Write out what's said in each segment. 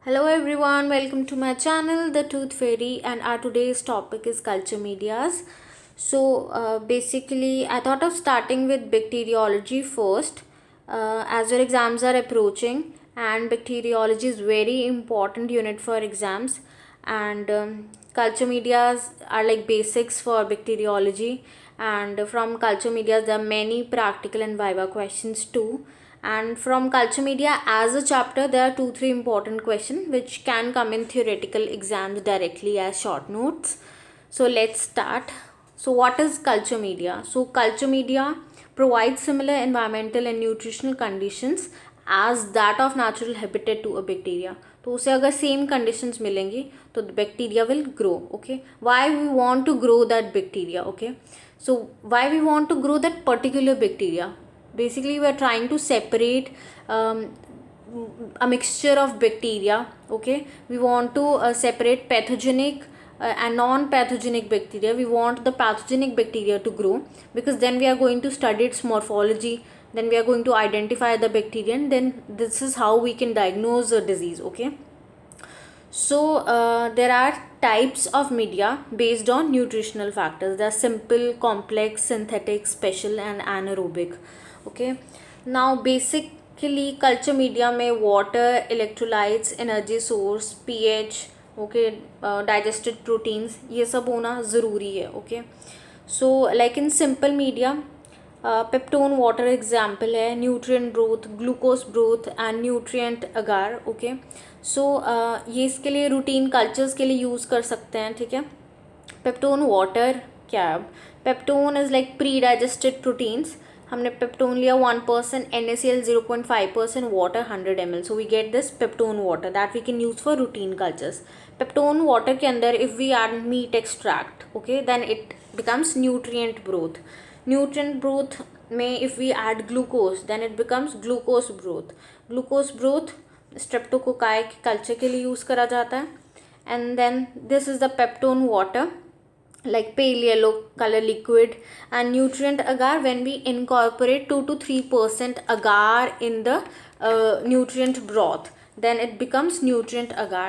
Hello everyone, welcome to my channel The Tooth Fairy, and our today's topic is culture medias. Basically I thought of starting with bacteriology first, as your exams are approaching and bacteriology is very important unit for exams, and culture medias are like basics for bacteriology, and from culture medias there are many practical and viva questions too. And from culture media as a chapter there are 2-3 important questions which can come in theoretical exams directly as short notes. So let's start. So what is culture media? So culture media provides similar environmental and nutritional conditions as that of natural habitat to a bacteria. तो उसे अगर same conditions मिलेंगी तो bacteria will grow. Okay, why we want to grow that bacteria. Okay, so why we want to grow that particular bacteria? Basically we are trying to separate a mixture of bacteria. Okay, we want to separate pathogenic and non-pathogenic bacteria. We want the pathogenic bacteria to grow because then we are going to study its morphology, then we are going to identify the bacteria, and then this is how we can diagnose a disease. Okay, so there are types of media based on nutritional factors. They are simple, complex, synthetic, special and anaerobic. Okay, now basically culture media में water, electrolytes, energy source, pH, okay, digested proteins, ये सब होना ज़रूरी है. Okay, so like in simple media, peptone water example है, nutrient broth, glucose broth and nutrient agar. Okay, so ये इसके लिए रूटीन कल्चर्स के लिए यूज़ कर सकते हैं. ठीक है, पेप्टोन वाटर क्या है? Peptone is like pre digested proteins. हमने पेप्टोन लिया 1%, NaCl 0.5%, water 100 ml. So we get this peptone water that we can use for routine cultures. Peptone water के अंदर if we add meat extract, okay, then it becomes nutrient broth. Nutrient broth में if we add glucose then it becomes glucose broth. Glucose broth streptococci के culture के लिए use करा जाता है. And then this is the peptone water, like pale yellow color liquid. And nutrient agar, when we incorporate 2 to 3% agar in the nutrient broth, then it becomes nutrient agar.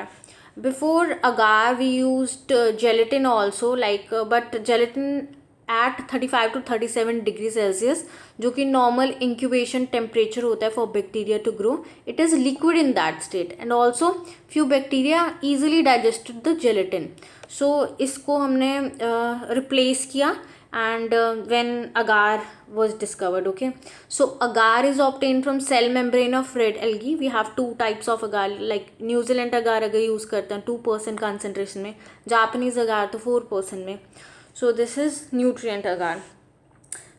Before agar we used gelatin also, like but gelatin at 35 to 37 degree Celsius, जो कि normal incubation temperature होता है for bacteria to grow. It is liquid in that state and also few bacteria easily digested the gelatin. So इसको हमने replace किया and when agar was discovered. Okay, so agar is obtained from cell membrane of red algae. We have two types of agar, like New Zealand agar अगर use करते हैं 2% concentration में, Japanese agar तो 4% में. So this is nutrient agar.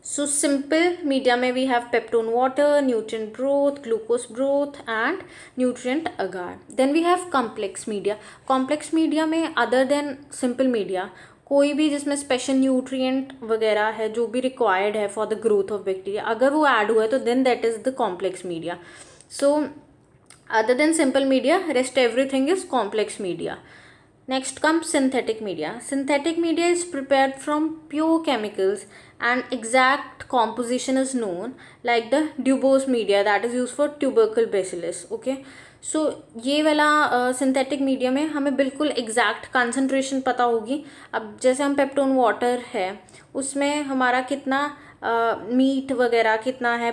So simple media में we have peptone water, nutrient broth, glucose broth and nutrient agar. Then we have complex media. Complex media में other than simple media कोई भी जिसमें special nutrient वगैरह है जो भी required है for the growth of bacteria, अगर वो ऐड हुआ है तो then that is the complex media. So other than simple media rest everything is complex media. Next comes synthetic media. Synthetic media is prepared from pure chemicals and exact composition is known, like the Dubose media that is used for tubercle bacillus. Okay, so ये वाला synthetic media में हमें बिल्कुल exact concentration पता होगी. अब जैसे हम पेप्टोन वाटर है उसमें हमारा कितना मीट वगैरह कितना है,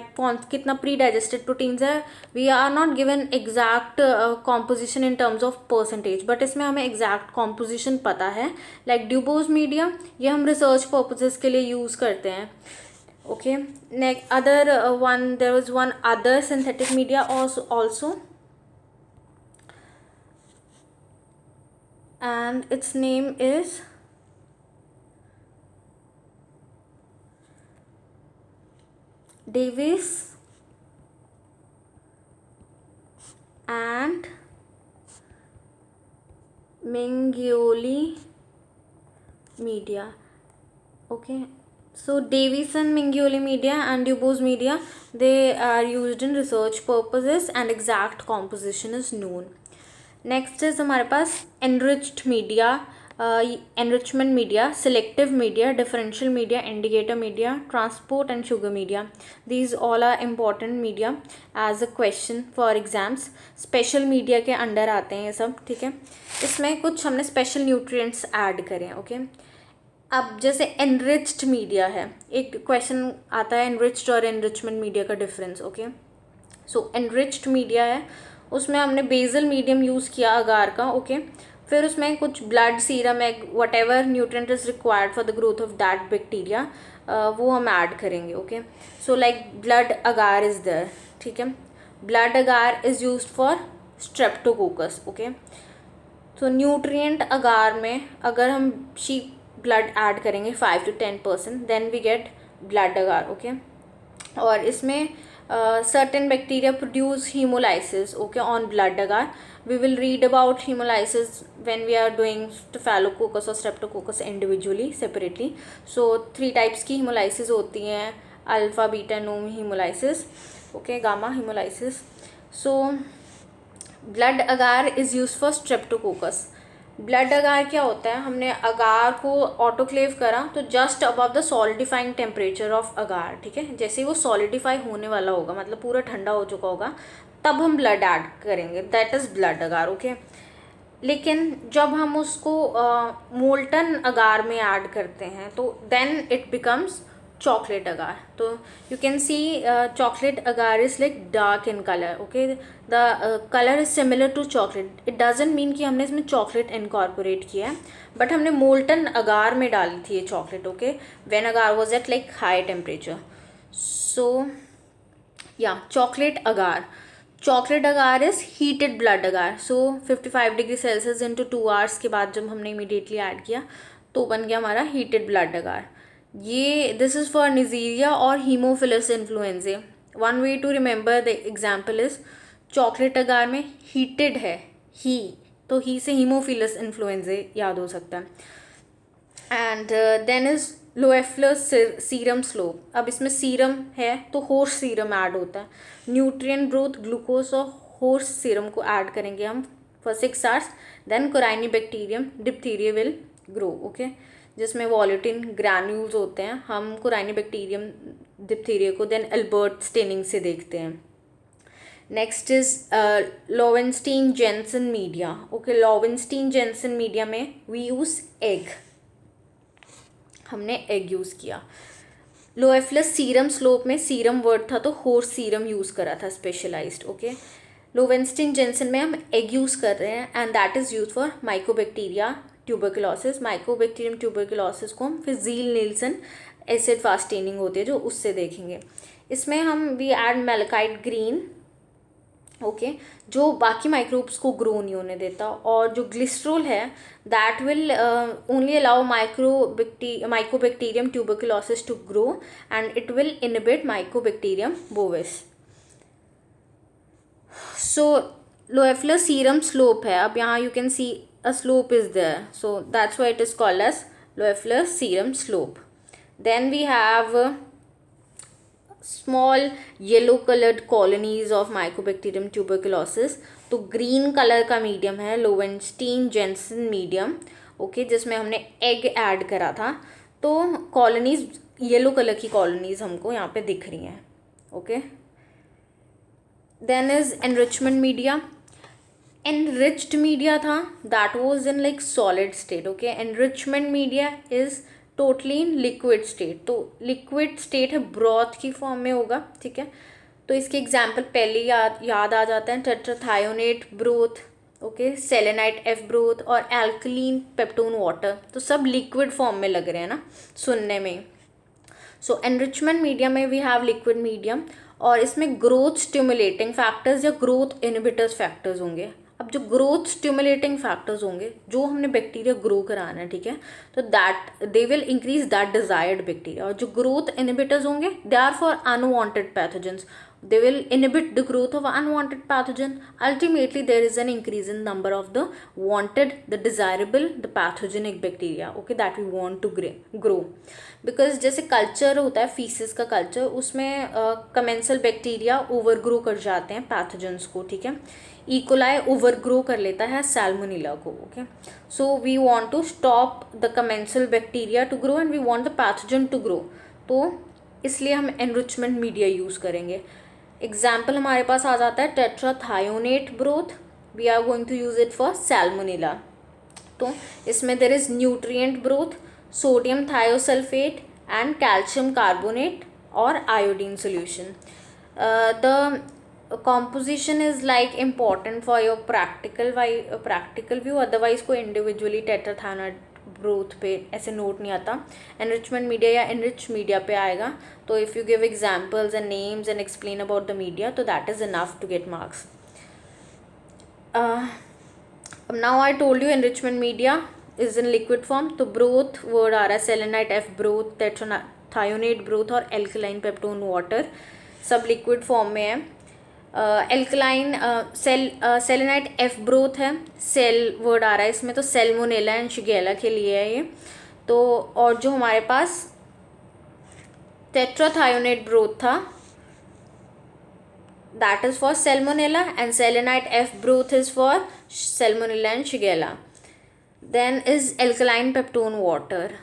कितना प्री डाइजेस्टेड प्रोटीन्स है, we are not given exact composition in terms of percentage, but इसमें हमें एग्जैक्ट कॉम्पोजिशन पता है. लाइक ड्यूबोज मीडिया ये हम रिसर्च पर्पजेस के लिए यूज़ करते हैं. Okay, next other one, there was one other synthetic media also and its name is Davis and Mingioli media. Okay, so Davis and Mingioli media and Dubose media, they are used in research purposes and exact composition is known. Next is हमारे पास enriched media. enrichment media, selective media, differential media, indicator media, transport and sugar media. These all are important media as a question for exams. Special media के under आते हैं ये सब, ठीक है. इसमें कुछ हमने स्पेशल न्यूट्रिएंट्स ऐड करें, ओके. अब जैसे एनरिच्ड मीडिया है, एक क्वेश्चन आता है एनरिच्ड और एनरिचमेंट मीडिया का डिफरेंस, ओके. सो एनरिच्ड मीडिया है, उसमें हमने बेसल मीडियम यूज़ किया अगार का, ओके. फिर उसमें कुछ blood serum egg whatever nutrient is required for the growth of that bacteria, वो हम ऐड करेंगे, okay. So like blood agar is there, ठीक है. Blood agar is use for Streptococcus, okay. तो न्यूट्रिएंट अगार में अगर हम sheep blood add करेंगे 5 to 10%, then we get blood agar, okay. और इसमें certain bacteria produce hemolysis, okay, on blood agar. We will read about hemolysis when we are doing staphylococcus or streptococcus individually, separately. So 3 types की hemolysis होती हैं, alpha, beta, no hemolysis, okay, gamma hemolysis. So blood agar is used for streptococcus. Blood agar क्या होता है, हमने agar को autoclave करा तो just above the solidifying temperature of agar, ठीक है. जैसे वो सॉलिडिफाई होने वाला होगा, मतलब पूरा ठंडा हो चुका होगा, तब हम ब्लड ऐड करेंगे, that is blood agar, okay. लेकिन जब हम उसको मोल्टन अगार में ऐड करते हैं तो then it becomes chocolate agar. So you can see chocolate agar is like dark in color, okay. The color is similar to chocolate. It doesn't mean कि हमने इसमें chocolate incorporate किया है, but हमने molten agar में डाली थी ये chocolate, okay, when agar was at like high temperature. So yeah, chocolate agar. Chocolate agar is heated blood agar. So 55 degree Celsius into 2 hours के बाद जब हमने immediately ऐड किया तो बन गया हमारा heated blood agar. ये दिस इज़ फॉर निजीरिया और Haemophilus influenzae. One way to remember the example is chocolate agar में हीटेड है, ही, तो ही से हीमोफिलस इन्फ्लुएंजे याद हो सकता है. And then is Loeffler's serum slope. अब इसमें सीरम है तो होर्स सीरम ऐड होता है. न्यूट्रिएंट ग्रोथ ग्लूकोज और होर्स सीरम को ऐड करेंगे हम for 6 hours. Then Corynebacterium diphtheriae will grow, okay, जिसमें वॉलेटिन ग्रैन्यूल्स होते हैं. हम कोराइनी बैक्टीरियम डिप्थीरिया को देन एल्बर्ट स्टेनिंग से देखते हैं. Next is Lowenstein Jensen media, okay. Lowenstein Jensen media में वी यूज़ एग, हमने एग यूज़ किया. लोएफ्लस सीरम स्लोप में सीरम वर्ड था तो होर्स सीरम यूज़ करा था स्पेशलाइज्ड, ओके. लोवेंस्टीन जेंसन में हम एग यूज़ कर रहे हैं and that is use for mycobacteria tuberculosis. Mycobacterium tuberculosis को हम फिर Ziehl Neelsen acid fast staining होती है जो उससे देखेंगे. इसमें हम we add malachite green, okay, जो बाकी माइक्रोब्स को ग्रो नहीं होने देता. और जो ग्लिस्ट्रोल है that will only allow Mycobacterium tuberculosis to grow and it will inhibit Mycobacterium bovis. So Loeffler's serum slope है. अब यहाँ you can see a slope is there, so that's why it is called as Loeffler's serum slope. Then we have small yellow colored colonies of Mycobacterium tuberculosis. तो green colour का medium है लोवेंस्टीन Jensen medium, okay, जिसमें हमने egg add करा था. तो colonies yellow colour की colonies हमको यहाँ पे दिख रही हैं, ओके. Then is enrichment media. enriched media था that was in like solid state, okay. enrichment media is totally in liquid state. तो liquid state है, broth की फॉर्म में होगा, ठीक है. तो इसके एग्जाम्पल पहले याद आ जाते हैं, tetrathionate broth, okay, selenite F broth और एल्कलीन पेप्टोन वाटर. तो सब लिक्विड फॉर्म में लग रहे हैं ना सुनने में. सो एनरिचमेंट मीडिया में वी हैव लिक्विड मीडियम और इसमें ग्रोथ स्टिमुलेटिंग फैक्टर्स या ग्रोथ इनहिबिटर्स फैक्टर्स होंगे. अब जो ग्रोथ स्टिमुलेटिंग फैक्टर्स होंगे जो हमने बैक्टीरिया ग्रो कराना है, ठीक है, तो that they will increase that desired bacteria. और जो ग्रोथ इनहिबिटर्स होंगे they are for unwanted pathogens, they will inhibit the growth of unwanted pathogen. Ultimately there is an increase in number of the wanted, the desirable, the pathogenic bacteria, okay, that we want to grow. Because जैसे culture होता है faeces का culture, उसमें commensal bacteria over grow कर जाते हैं pathogens को, ठीक है. इकोलाई ओवर ग्रो कर लेता है सैल्मोनेला को, okay. So we want to stop the commensal bacteria to grow and we want the pathogen to grow. तो इसलिए हम एनरिचमेंट मीडिया यूज़ करेंगे. एग्जाम्पल हमारे पास आ जाता है tetrathionate broth. We are going to use it for Salmonella. तो इसमें there is nutrient broth, sodium thiosulphate and calcium carbonate और iodine solution. The composition is like important for your practical view, otherwise कोई individually tetrathionate broth पे ऐसे note नहीं आता. Enrichment media या enrich media पे आएगा. तो if you give examples and names and explain about the media, तो that is enough to get marks. Now I told you enrichment media is in liquid form. तो broth word आ रहा है selenite F broth, tetrathionate broth और alkaline peptone water, सब liquid form में है. Alkaline selenite F broth है, cell word आ रहा है इसमें, तो सैल्मोनेला एंड शिगेला के लिए है ये. तो और जो हमारे पास टेट्राथायोनेट ब्रोथ था, that is for Salmonella, and selenite F broth is for Salmonella and Shigella. Then is alkaline peptone water.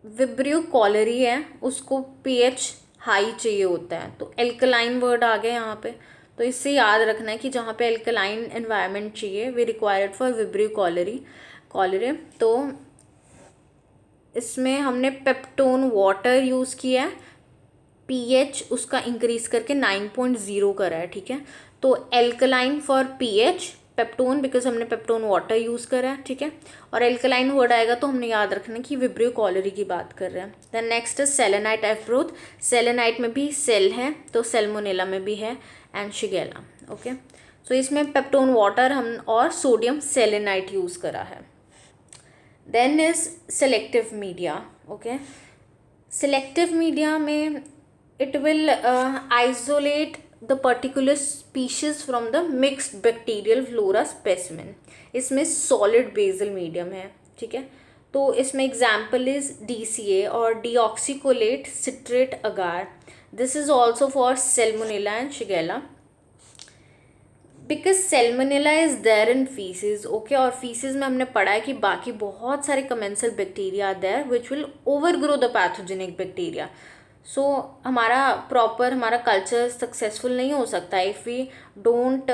Vibrio cholerae है, उसको पीएच हाई चाहिए होता है. तो एल्कलाइन वर्ड आ गया यहाँ पे. तो इससे याद रखना है कि जहाँ पे एल्कलाइन एनवायरनमेंट चाहिए we required for Vibrio cholerae. तो इसमें हमने पेप्टोन वाटर यूज़ किया है. पीएच उसका इंक्रीज करके 9.0 करा है, ठीक है. तो alkaline for pH, peptone because हमने पेप्टोन वाटर यूज़ करा है, ठीक है. और एल्कलाइन वर्ड आएगा तो हमने याद रखना कि विब्रियो कॉलरी की बात कर रहे हैं. Then next is selenite F broth. Selenite में भी सेल है, तो सैल्मोनेला में भी है, एंड शिगेला, ओके. सो इसमें पेप्टोन वाटर हम और सोडियम सेलेनाइट यूज़ करा है. Then is selective media, okay. Selective media में it will isolate the particular species from the mixed bacterial flora specimen. इसमें solid basal medium है, ठीक है. तो इसमें example is DCA और deoxycholate citrate agar. This is also for Salmonella and Shigella. Because Salmonella is there in feces, okay. और feces में हमने पढ़ा है कि बाकी बहुत सारे commensal bacteria are there which will overgrow the pathogenic bacteria. सो हमारा कल्चर सक्सेसफुल नहीं हो सकता if we don't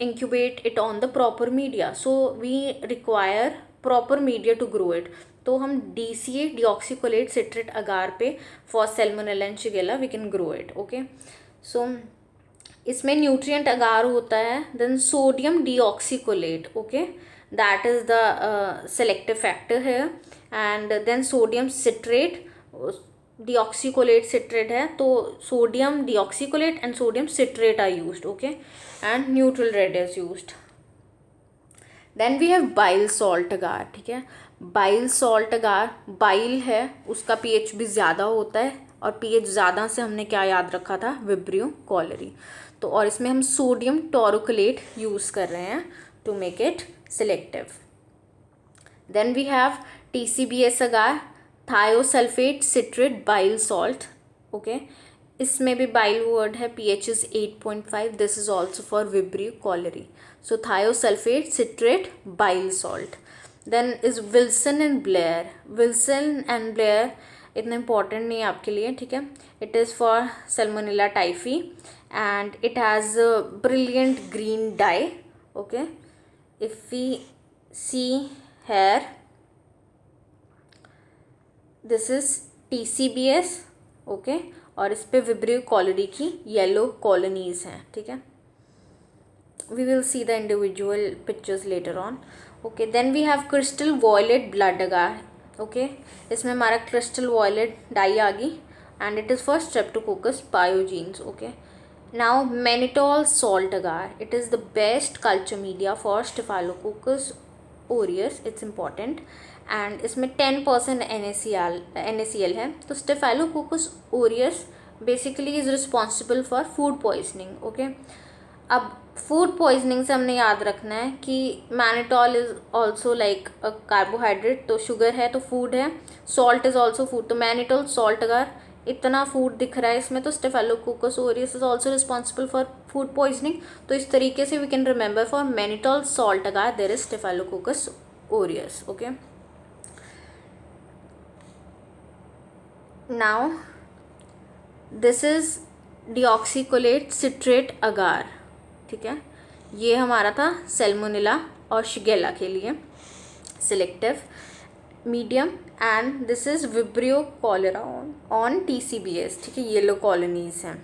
incubate it on the proper media. So we require proper media to grow it. तो हम DCA डिऑक्सीकोलेट सिट्रेट अगार पे for Salmonella and Shigella we can grow it, okay. So इसमें nutrient agar होता है. Then sodium deoxycholate, okay, that is the selective factor है. And then sodium citrate, deoxycholate citrate है, तो sodium deoxycholate and sodium citrate are used, okay, and neutral red is used. Then we have bile salt agar, ठीक है. Bile salt अगार, bile है उसका pH भी ज़्यादा होता है, और पीएच ज़्यादा से हमने क्या याद रखा था, विब्रियो कॉलरी. तो और इसमें हम सोडियम टोरोकोलेट यूज़ कर रहे हैं to make it selective. Then we have TCBS agar, thiosulfate citrate bile salt, okay. इसमें भी बाइल वर्ड है, pH is 8.5. This is also for Vibrio cholerae. So thiosulfate citrate bile salt. Then is Wilson and Blair. Wilson and Blair इतना important नहीं है आपके लिए, ठीक है. It is for Salmonella typhi and it has brilliant green dye, okay. If we see here, this is TCBS, okay. और इस पे विब्रियो कॉलरी की येलो कॉलोनीज हैं, ठीक है. We will see the individual pictures later on, okay. Then we have crystal violet blood agar, okay. इसमें हमारा crystal violet dye आ गई and it is for Streptococcus pyogenes, okay. Now mannitol salt agar, it is the best culture media for Staphylococcus aureus, it's important. And इसमें 10% NaCl है. तो Staphylococcus aureus basically is responsible for food poisoning. Okay, अब food poisoning से हमने याद रखना है कि mannitol is also like a carbohydrate, तो शुगर है तो फूड है. सॉल्ट इज़ ऑल्सो फूड, तो मैनिटॉल सॉल्ट, अगर इतना फूड दिख रहा है इसमें, तो Staphylococcus aureus is also responsible for food poisoning. तो इस तरीके से we can remember for mannitol salt agar there is Staphylococcus aureus. Okay, now this is deoxycholate citrate अगार. ठीक है, ये हमारा था सैल्मोनेला और शिगेला के लिए selective medium. And this is Vibrio cholerae on TCBS. ठीक है, येलो कॉलोनीज हैं.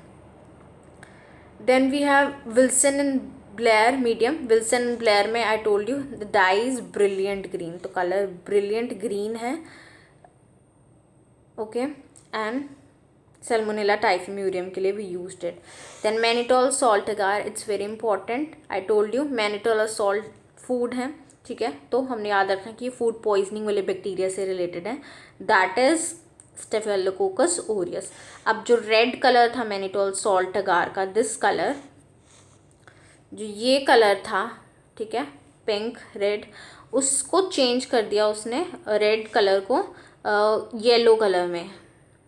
Then we have Wilson and Blair medium. Wilson and Blair में I told you the dye is brilliant green, तो colour brilliant green है. Okay, and Salmonella typhimurium के लिए भी used it. Then mannitol salt agar, it's very important. I told you mannitol और salt food है. ठीक है, तो हमने याद रखना कि ये फूड पॉइजनिंग वाले बैक्टीरिया से रिलेटेड है. That is Staphylococcus Orius. अब जो रेड कलर था मैनिटॉल सॉल्ट अगार का, दिस कलर, जो ये कलर था, ठीक है, पिंक रेड, उसको चेंज कर दिया उसने रेड कलर को येलो कलर में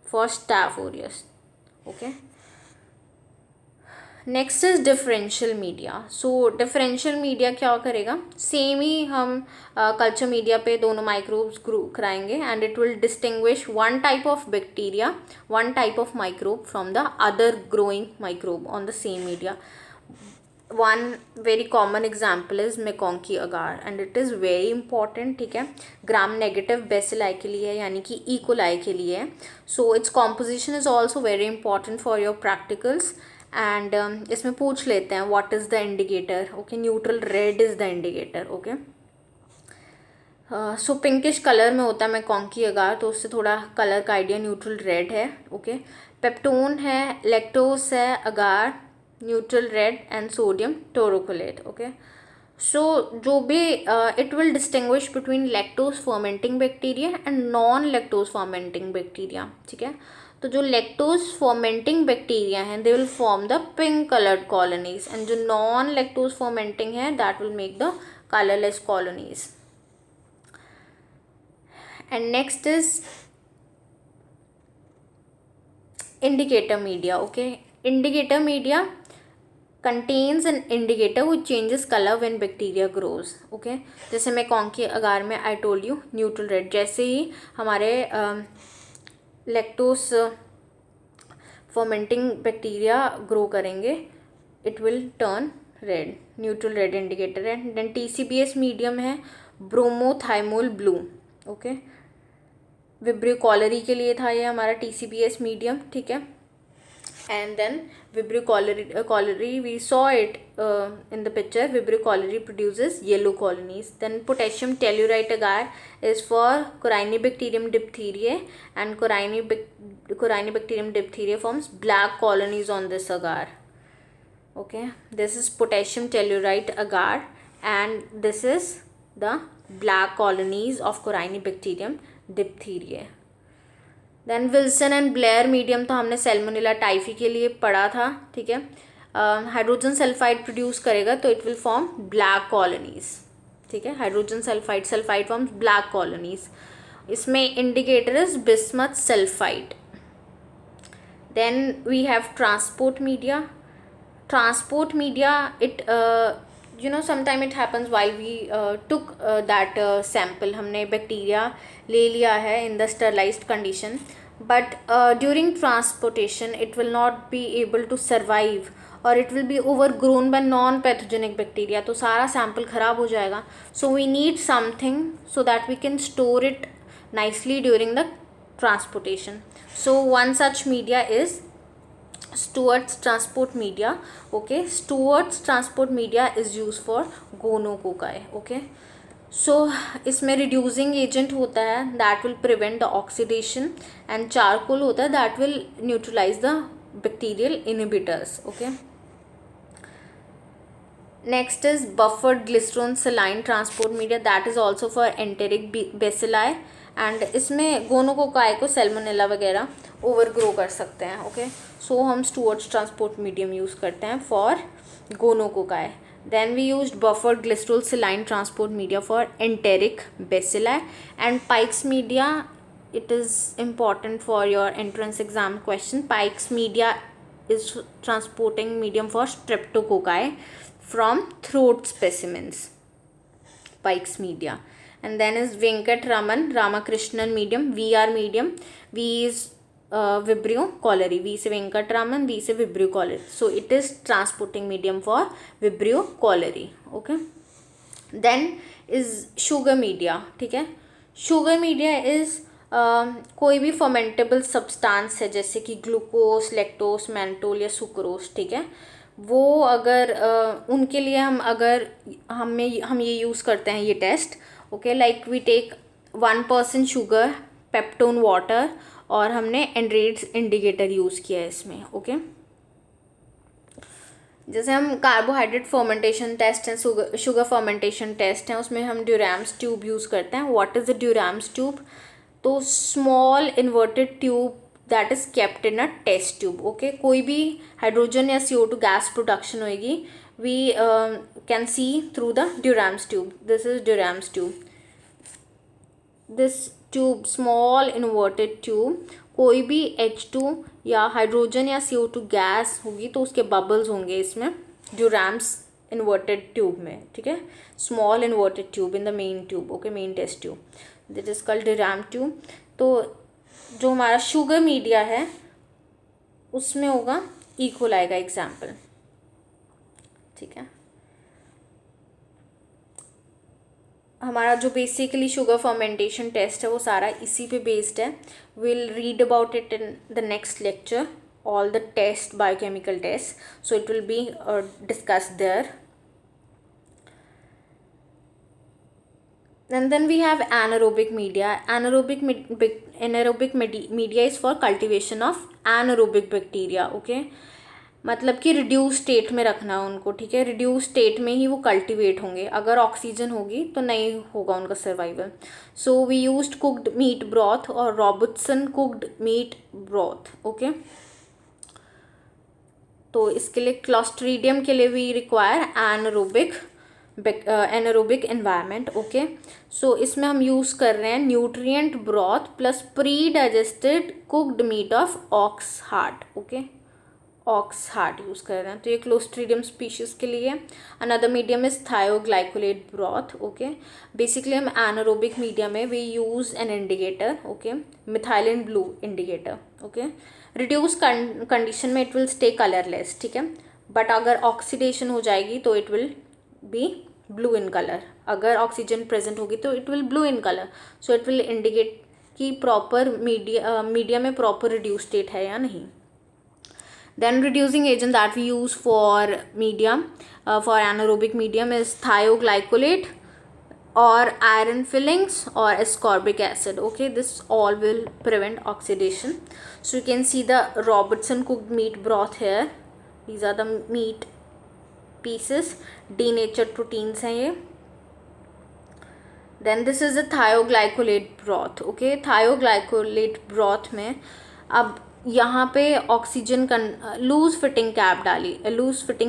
for staph aureus. Okay, next is differential media. So differential media क्या करेगा, सेम ही हम कल्चर मीडिया पे दोनों माइक्रोब्स ग्रो कराएंगे and it will distinguish one type of bacteria, one type of microbe from the other growing microbe on the same media. One very common example is MacConkey agar and it is very important. ठीक है, gram negative bacilli के लिए यानी कि E coli के लिए. So its composition is also very important for your practicals. And इसमें पूछ लेते हैं what is the indicator. Okay, neutral red is the indicator. Okay, so pinkish colour में होता है मेकॉन्की अगार, तो उससे थोड़ा कलर का आइडिया. न्यूट्रल रेड है. ओके, पेप्टोन है, लैक्टोस है, agar neutral red and sodium taurocholate. Okay, so जो भी it will distinguish between lactose fermenting bacteria and non lactose fermenting bacteria. ठीक है, तो जो लैक्टोज फर्मेंटिंग बैक्टीरिया हैं they will form the pink coloured colonies and जो non lactose fermenting है that will make the colourless colonies. And next is indicator media. Okay, indicator media contains an indicator which changes color when bacteria grows. Okay, जैसे मैं मेकॉन्की अगार में I told you neutral red, जैसे ही हमारे lactose fermenting bacteria grow करेंगे it will turn red, neutral red indicator है. Then TCBS medium है bromothymol blue. Okay, vibrio cholerae के लिए था ये हमारा TCBS मीडियम. ठीक है, and then Vibrio cholerae we saw it in the picture. Vibrio cholerae produces yellow colonies. Then potassium tellurite agar is for Corynebacterium diphtheriae and Corynebacterium diphtheriae forms black colonies on this agar. Okay, this is potassium tellurite agar and this is the black colonies of Corynebacterium diphtheriae. Then Wilson and Blair medium तो हमने Salmonella typhi के लिए पढ़ा था. ठीक है, hydrogen sulphide produce करेगा तो it will form black colonies. ठीक है, hydrogen sulphide forms black colonies. इसमें indicator is bismuth sulphide. Then we have transport media. Transport media it sometime it happens while we took that sample, हमने bacteria ले लिया है in the sterilized condition, but during transportation it will not be able to survive or it will be overgrown by non pathogenic bacteria, तो सारा sample ख़राब हो जाएगा. So we need something so that we can store it nicely during the transportation. So one such media is Stewart's transport media. Okay, Stewart's transport media is used for gonococci. Okay, so इसमें reducing agent होता है that will prevent the oxidation and charcoal होता है that will neutralize the bacterial inhibitors. Okay, next is buffered glycerol saline transport media, that is also for enteric bacilli and इसमें gonococci को Salmonella वगैरह over grow कर सकते हैं. Okay, सो हम स्टुअर्ट्स transport medium use करते हैं for gonococci. Then we used buffered glycerol saline transport media for enteric bacilli. And Pike's media, it is important for your entrance exam question. Pike's media is transporting medium for streptococci from throat specimens. Pike's media. And then is Ramakrishnan medium, VR medium. V is Vibrio cholerae. V से Venkatraman, V से Vibrio cholerae. So it is transporting medium for Vibrio cholerae. Okay. Then is sugar media. ठीक है. Sugar media is कोई भी fermentable substance है जैसे कि glucose, lactose, मैंटोल या सुक्रोज. ठीक है, वो अगर उनके लिए हम ये यूज़ करते हैं ये test. Okay, like we take 1% sugar, peptone water, और हमने एंड्रेड्स इंडिकेटर यूज़ किया है इसमें. ओके, जैसे हम कार्बोहाइड्रेट फर्मेंटेशन टेस्ट हैं, शुगर फर्मेंटेशन टेस्ट हैं, उसमें हम ड्यूरैम्स ट्यूब यूज़ करते हैं. What is the Durham's tube? तो small inverted tube that is kept in a test tube. Okay, कोई भी हाइड्रोजन या CO2 गैस प्रोडक्शन होएगी, we can see through the Durham's tube. This is Durham's tube. This tube, small inverted tube, कोई भी H2 या hydrogen या CO2 gas होगी तो उसके बबल्स होंगे इसमें ड्यूरैम्स इन्वर्टेड ट्यूब में. ठीक है, small inverted tube in the main tube. Okay, main test tube, that is called Durham tube. तो जो हमारा शुगर मीडिया है उसमें होगा इकोलाई का एग्जाम्पल. ठीक है, हमारा जो बेसिकली शुगर फर्मेंटेशन टेस्ट है वो सारा इसी पे बेस्ड है. Will read about it in the next lecture, all the test, biochemical tests, so it will be discussed there. And then we have anaerobic media. Anaerobic media is for cultivation of anaerobic bacteria. Okay, मतलब कि reduce state में रखना उनको. ठीक है, reduce state में ही वो cultivate होंगे. अगर ऑक्सीजन होगी तो नहीं होगा उनका survival. So we used cooked meat broth और Robertson cooked meat broth. Okay, तो इसके लिए क्लॉस्ट्रीडियम के लिए we require anaerobic environment. Okay, so इसमें हम यूज़ कर रहे हैं nutrient broth plus pre digested cooked meat of ox heart. Okay, ox heart use कर रहे हैं. तो ये क्लोस्ट्रीडियम स्पीशीज़ के लिए. Another medium is thioglycollate broth. Okay, basically हम एनारोबिक मीडिया में we use an indicator. Okay, methylene blue indicator. Okay, reduce condition में इट विल स्टे कलरलेस. ठीक है, बट अगर ऑक्सीडेशन हो जाएगी तो it will B blue in colour. अगर ऑक्सीजन प्रेजेंट होगी तो it will blue in colour. So it will indicate कि प्रॉपर मीडिया में प्रॉपर रिड्यूस स्टेट है या नहीं. Then reducing agent that we use for medium, for anaerobic medium is thioglycolate or iron fillings or ascorbic acid. Okay, this all will prevent oxidation. So you can see the Robertson cooked meat broth here. These are the meat pieces, denatured proteins हैं ये. Then this is the thioglycolate broth. Okay, thioglycolate broth में अब यहाँ पे oxygen का loose fitting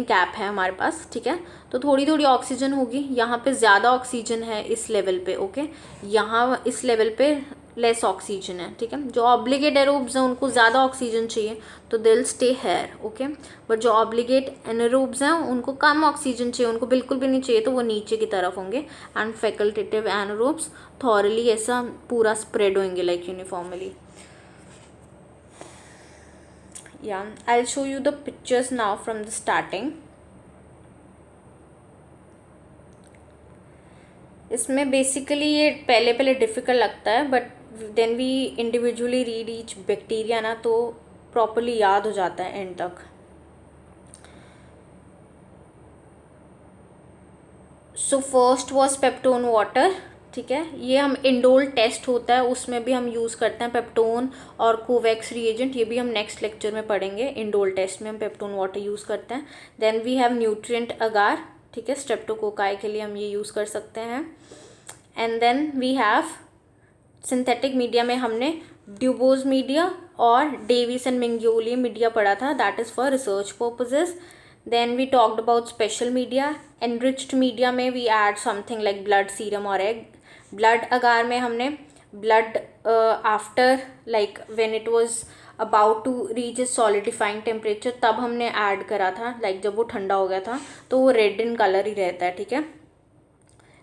cap है हमारे पास. ठीक है, तो थोड़ी थोड़ी ऑक्सीजन होगी. यहाँ पे ज़्यादा ऑक्सीजन है इस लेवल पे. ओके, यहाँ इस लेवल पे लेस ऑक्सीजन है. ठीक है, जो ऑब्लिगेट एरोब्स हैं उनको ज़्यादा ऑक्सीजन चाहिए तो they will stay here. Okay, but जो ऑब्लिगेट एनारोब्स हैं उनको कम ऑक्सीजन चाहिए, उनको बिल्कुल भी नहीं चाहिए तो वो नीचे की तरफ होंगे. एंड फैकल्टेटिव एनारोब्स थॉरली ऐसा पूरा स्प्रेड होंगे like uniformly. Yeah, I'll show you the pictures now from the starting. इसमें बेसिकली ये पहले डिफ़िकल्ट लगता है but then we individually read each bacteria ना तो प्रॉपरली याद हो जाता है एंड तक. So first was peptone water. ठीक है, ये हम इंडोल टेस्ट होता है उसमें भी हम यूज़ करते हैं पेप्टोन और कोवैक्स रिएजेंट. ये भी हम नेक्स्ट लेक्चर में पढ़ेंगे. इंडोल टेस्ट में हम पेप्टोन वाटर यूज़ करते हैं. देन वी हैव न्यूट्रिएंट अगार. ठीक है, स्ट्रेप्टोकोकाई के लिए हम ये यूज़ कर सकते हैं. And then we have synthetic media में हमने ड्यूबोज मीडिया और डेविस एंड मिंगोली मीडिया पढ़ा था, that is for research purposes. Then we talked about special media. Enriched media में we add something like blood, serum और egg. Blood agar में हमने blood after like when it was about to reach a solidifying temperature, तब हमने add करा था, like जब वो ठंडा हो गया था तो वो रेड इन कलर ही रहता है, ठीक है.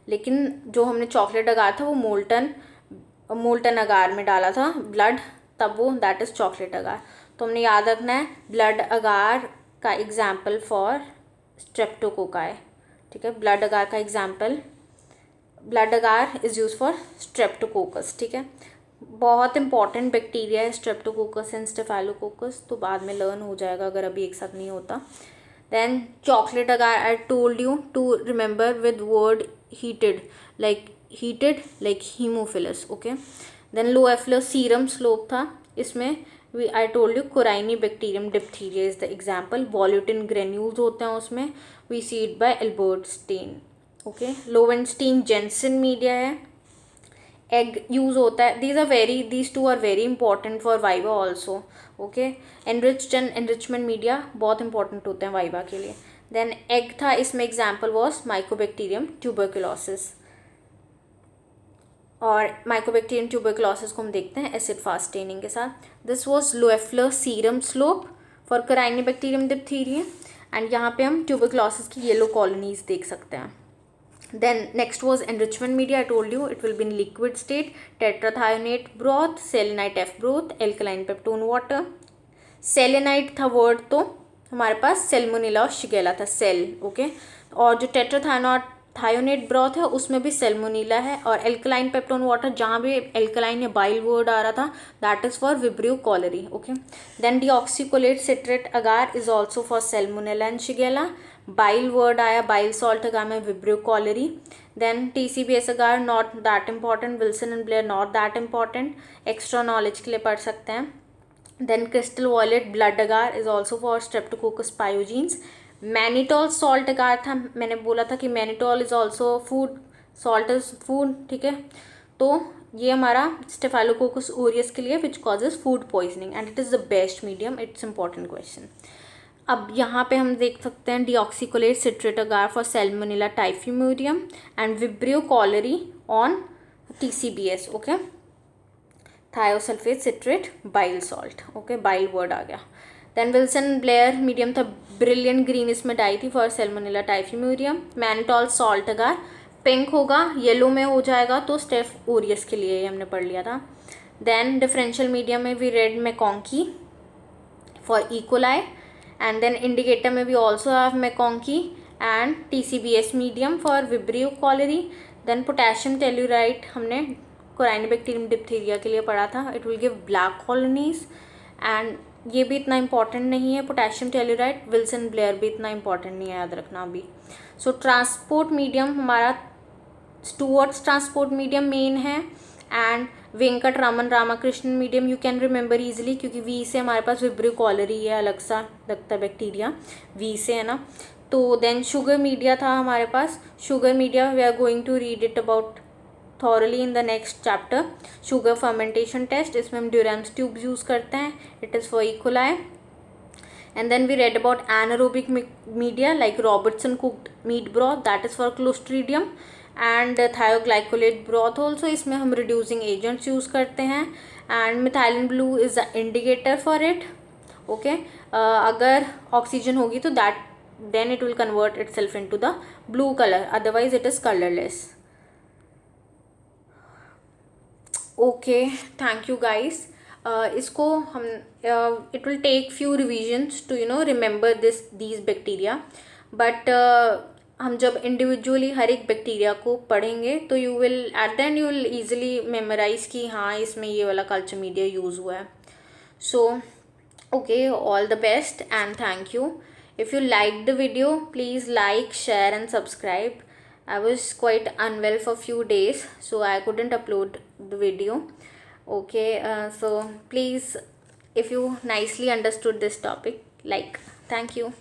लेकिन जो हमने चॉकलेट अगार था वो मोल्टन अगार में डाला था ब्लड, तब वो दैट इज़ चॉकलेट अगार. तो हमने याद रखना है ब्लड अगार का एग्जाम्पल फॉर स्ट्रेप्टोकोकाई, ठीक है. ब्लड अगार का example, blood agar is use for Streptococcus, ठीक है. बहुत इंपॉर्टेंट बैक्टीरिया है स्ट्रेप्टोकोकस एंड स्टेफाइलोकोकस, तो बाद में लर्न हो जाएगा अगर अभी एक साथ नहीं होता. Then chocolate agar, I told you to remember with word heated like hemophilus, okay. Then loeffler serum slope था, इसमें I told you Corynebacterium diphtheria is the example. Volutin granules होते हैं उसमें, we see it by Albertstein, okay. Lowenstein Jensen media है, egg use होता है. these two are very important for viva also, okay. Enriched and enrichment media बहुत important होते हैं viva के लिए. Then egg था, इसमें example was Mycobacterium tuberculosis. और माइकोबैक्टीरियम ट्यूबरकुलोसिस को हम देखते हैं एसिड फास्ट स्टेनिंग के साथ. This was Loeffler serum slope for Corynebacterium diphtheriae, and यहाँ पे हम ट्यूबरकुलोसिस की येलो कॉलोनीज देख सकते हैं. Then next was enrichment media. I told you it will be in liquid state, tetrathionate broth, selenite F broth, alkaline peptone water. Selenite था word, तो हमारे पास सेल्मोनेला और शिगेला था, सेल, ओके. और जो टेट्राथायोनेट ब्रॉथ है उसमें भी सेल्मोनीला है. और एल्कलाइन पेप्टोन वाटर, जहाँ भी एल्कलाइन या बाइल वर्ड आ रहा था, that is for Vibrio cholerae, okay. Then deoxycholate citrate agar is also for Salmonella and Shigella. Bile word आया, बाइल सॉल्ट अगार में Vibrio cholerae. Then TCBS agar not that important, Wilson and Blair not that important, extra knowledge के लिए पढ़ सकते हैं. Then crystal violet blood agar is also for Streptococcus pyogenes. Mannitol salt agar था, मैंने बोला था कि mannitol is also food, salt is food, ठीक है. तो ये हमारा स्टेफाइलोकोकस ओरियस के लिए which causes food poisoning, and it is the best medium. It's important question. अब यहाँ पे हम देख सकते हैं deoxycholate citrate agar for Salmonella typhimurium and Vibrio cholerae on TCBS, okay. Thiosulphate citrate bile salt, okay, bile word आ गया. Then Wilson Blair medium था, ब्रिलियंट ग्रीन इसमें डाई थी for Salmonella typhimurium. Mannitol salt agar pink होगा, yellow में हो जाएगा तो स्टेफ ओरियस के लिए हमने पढ़ लिया था. देन डिफरेंशियल मीडियम में we read MacConkey for E coli, and then indicator में we also have MacConkey and TCBS medium for Vibrio cholerae. Then potassium tellurite हमने कोराइनिबैक्टीरियम डिप्थीरिया के लिए पढ़ा था, it will give black colonies, and ये भी इतना इंपॉर्टेंट नहीं है पोटेशियम टेल्यूराइट. विल्सन ब्लेयर भी इतना इंपॉर्टेंट नहीं है, याद रखना अभी. सो ट्रांसपोर्ट मीडियम हमारा स्टूअर्ट्स ट्रांसपोर्ट मीडियम मेन है, and Venkat Raman Ramakrishnan medium you can remember easily, क्योंकि वी से हमारे पास विब्रियो कॉलरी है, अलग सा लगता है बैक्टीरिया, वी से है ना. तो देन शुगर मीडिया था हमारे पास. Sugar media we are going to read it about thoroughly in the next chapter. Sugar fermentation test, इसमें हम Durham's tubes यूज़ करते हैं, it is for E. coli. And then we read about anaerobic media like Robertson cooked meat broth, that is for Clostridium, and thioglycolate broth also, इसमें हम reducing agents use करते हैं, and methylene blue is the indicator for it, okay. अगर oxygen होगी तो then it will convert itself into the blue color, otherwise it is colorless. Okay, thank you guys. इसको हम it will take few revisions to remember these bacteria, but हम जब individually हर एक bacteria को पढ़ेंगे तो you will at the end you will easily memorize कि हाँ इसमें ये वाला कल्चर मीडिया यूज़ हुआ है. So okay, all the best and thank you. If you liked the video, please like, share and subscribe. I was quite unwell for few days, so I couldn't upload the video. Okay, so please, if you nicely understood this topic, like. Thank you.